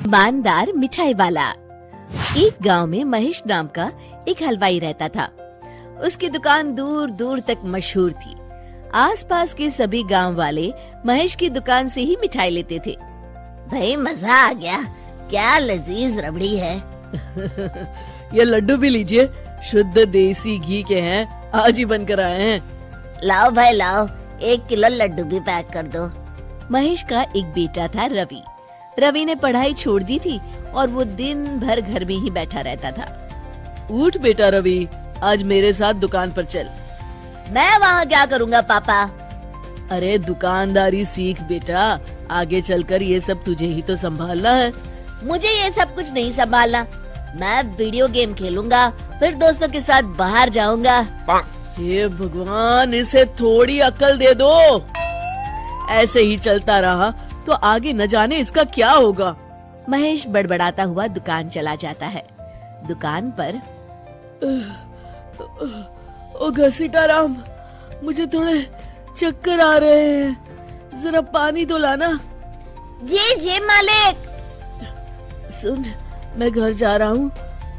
ईमानदार मिठाई वाला। एक गांव में महेश नाम का एक हलवाई रहता था। उसकी दुकान दूर दूर तक मशहूर थी। आसपास के सभी गांव वाले महेश की दुकान से ही मिठाई लेते थे। भाई मजा आ गया, क्या लजीज रबड़ी है। ये लड्डू भी लीजिए, शुद्ध देसी घी के हैं, आज ही बनकर आए हैं। लाओ भाई लाओ, 1 किलो लड्डू भी पैक कर दो। महेश का एक बेटा था रवि। रवि ने पढ़ाई छोड़ दी थी और वो दिन भर घर में ही बैठा रहता था। उठ बेटा रवि, आज मेरे साथ दुकान पर चल। मैं वहाँ क्या करूँगा पापा? अरे दुकानदारी सीख बेटा, आगे चलकर ये सब तुझे ही तो संभालना है। मुझे ये सब कुछ नहीं संभालना, मैं वीडियो गेम खेलूंगा, फिर दोस्तों के साथ बाहर जाऊंगा। हे भगवान, इसे थोड़ी अक्ल दे दो। ऐसे ही चलता रहा तो आगे न जाने इसका क्या होगा। महेश बड़बड़ाता हुआ दुकान चला जाता है। दुकान पर ओ घसीटाराम, मुझे थोड़े चक्कर आ रहे हैं, जरा पानी तो लाना। जी जी मालिक। सुन, मैं घर जा रहा हूँ,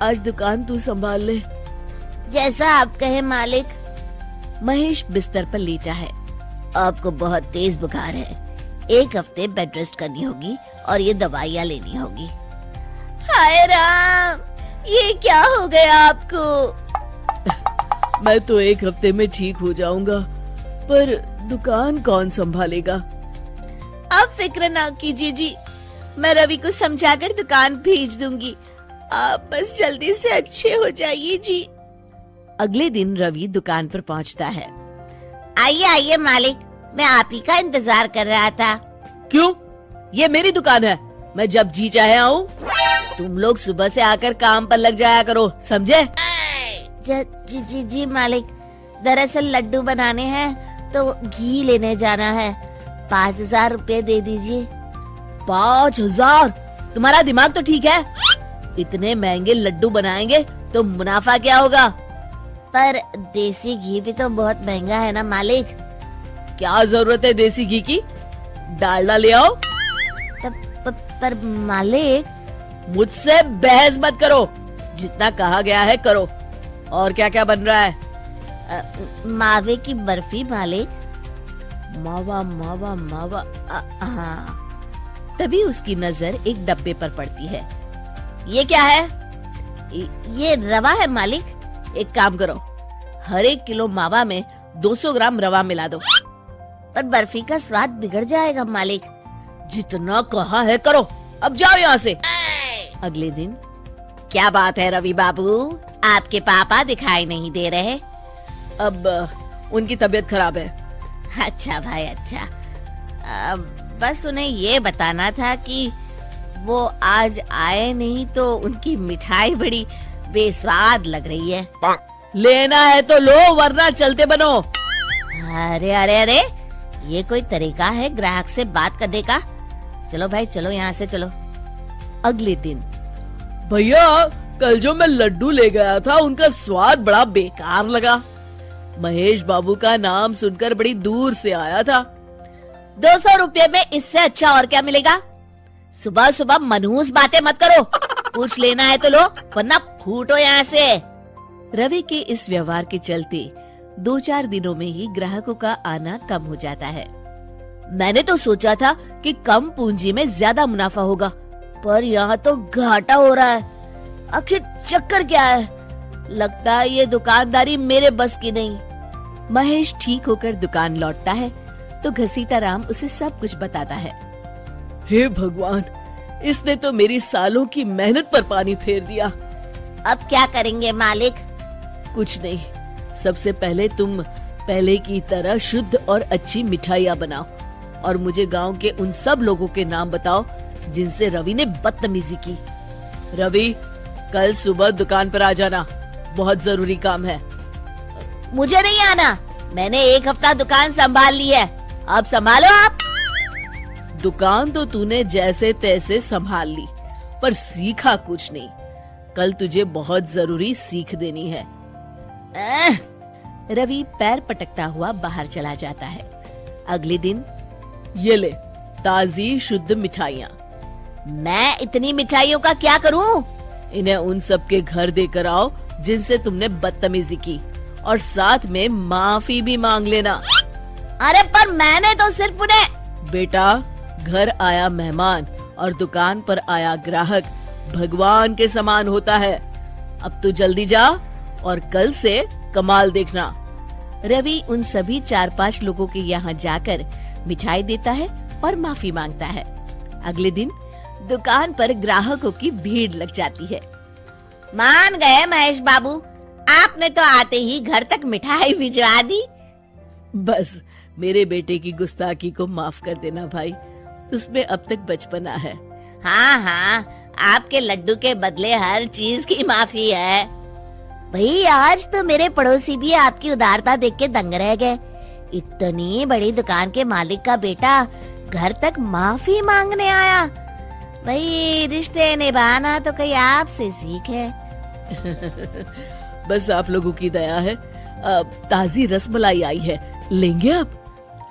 आज दुकान तू संभाल ले। जैसा आप कहे मालिक। महेश बिस्तर पर लेटा है। आपको बहुत तेज बुखार है, 1 हफ्ते बेड रेस्ट करनी होगी और ये दवाइयाँ लेनी होगी। हाय राम, ये क्या हो गया आपको? मैं तो 1 हफ्ते में ठीक हो जाऊंगा, पर दुकान कौन संभालेगा? आप फिक्र ना कीजिए जी, मैं रवि को समझाकर दुकान भेज दूंगी। आप बस जल्दी से अच्छे हो जाइए जी। अगले दिन रवि दुकान पर पहुंचता है। आइए आइए मालिक, मैं आप ही का इंतजार कर रहा था। क्यों? ये मेरी दुकान है, मैं जब जी चाहे आऊँ। तुम लोग सुबह से आकर काम पर लग जाया करो, समझे? जी जी जी मालिक, दरअसल लड्डू बनाने हैं तो घी लेने जाना है, 5000 रुपए दे दीजिए। 5000? तुम्हारा दिमाग तो ठीक है? इतने महंगे लड्डू बनाएंगे तो मुनाफा क्या होगा? पर देसी घी भी तो बहुत महंगा है ना मालिक। क्या जरूरत है देसी घी की? डालडा ले आओ। पर मालिक। मुझसे बहस मत करो, जितना कहा गया है करो। और क्या क्या बन रहा है? मावे की बर्फी मालिक। मावा मावा मावा। हाँ। तभी उसकी नजर एक डब्बे पर पड़ती है। ये क्या है? ये रवा है मालिक। एक काम करो, हर 1 किलो मावा में 200 ग्राम रवा मिला दो। पर बर्फी का स्वाद बिगड़ जाएगा मालिक। जितना कहा है करो, अब जाओ यहाँ से। अगले दिन। क्या बात है रवि बाबू, आपके पापा दिखाई नहीं दे रहे? अब उनकी तबीयत खराब है। अच्छा भाई अच्छा, बस उन्हें ये बताना था कि वो आज आए नहीं तो उनकी मिठाई बड़ी बेस्वाद लग रही है। लेना है तो लो, वरना चलते बनो। अरे अरे अरे, ये कोई तरीका है ग्राहक से बात करने का? चलो भाई चलो, यहाँ से चलो। अगले दिन। भैया, कल जो मैं लड्डू ले गया था उनका स्वाद बड़ा बेकार लगा। महेश बाबू का नाम सुनकर बड़ी दूर से आया था। 200 रुपए में इससे अच्छा और क्या मिलेगा? सुबह सुबह मनहूस बातें मत करो। कुछ लेना है तो लो, वरना फूटो यहाँ से। रवि के इस व्यवहार के चलते 2-4 दिनों में ही ग्राहकों का आना कम हो जाता है। मैंने तो सोचा था कि कम पूंजी में ज्यादा मुनाफा होगा, पर यहाँ तो घाटा हो रहा है। आखिर चक्कर क्या है? लगता है ये दुकानदारी मेरे बस की नहीं। महेश ठीक होकर दुकान लौटता है तो घसीटाराम उसे सब कुछ बताता है। हे भगवान, इसने तो मेरी सालों की मेहनत पर पानी फेर दिया। अब क्या करेंगे मालिक? कुछ नहीं, सबसे पहले तुम पहले की तरह शुद्ध और अच्छी मिठाइयाँ बनाओ और मुझे गांव के उन सब लोगों के नाम बताओ जिनसे रवि ने बदतमीजी की। रवि, कल सुबह दुकान पर आ जाना, बहुत जरूरी काम है। मुझे नहीं आना, मैंने 1 हफ्ता दुकान संभाल ली है, अब संभालो आप। दुकान तो तूने जैसे तैसे संभाल ली, पर सीखा कुछ नहीं। कल तुझे बहुत जरूरी सीख देनी है। रवि पैर पटकता हुआ बाहर चला जाता है। अगले दिन। ये ले ताजी शुद्ध मिठाइयाँ। मैं इतनी मिठाइयों का क्या करूं? इन्हें उन सब के घर देकर आओ जिनसे तुमने बदतमीजी की, और साथ में माफी भी मांग लेना। अरे पर मैंने तो सिर्फ उन्हें। बेटा, घर आया मेहमान और दुकान पर आया ग्राहक भगवान के समान होता है। अब तू जल्दी जा और कल से कमाल देखना। रवि उन सभी 4-5 लोगों के यहाँ जाकर मिठाई देता है और माफी मांगता है। अगले दिन दुकान पर ग्राहकों की भीड़ लग जाती है। मान गए महेश बाबू, आपने तो आते ही घर तक मिठाई भिजवा दी। बस मेरे बेटे की गुस्ताखी को माफ कर देना भाई, उसमें अब तक बचपना है। हाँ हाँ, आपके लड्डू के बदले हर चीज की माफी है। भाई आज तो मेरे पड़ोसी भी आपकी उदारता देख के दंग रह गए। इतनी बड़ी दुकान के मालिक का बेटा घर तक माफी मांगने आया। भाई रिश्ते निभाना तो कहीं आपसे सीख है। बस आप लोगों की दया है। ताजी रसमलाई आई है, लेंगे आप?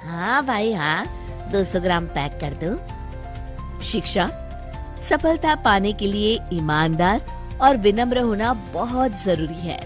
हाँ भाई हाँ, 200 ग्राम पैक कर दो। शिक्षा, सफलता पाने के लिए ईमानदार और विनम्र होना बहुत जरूरी है।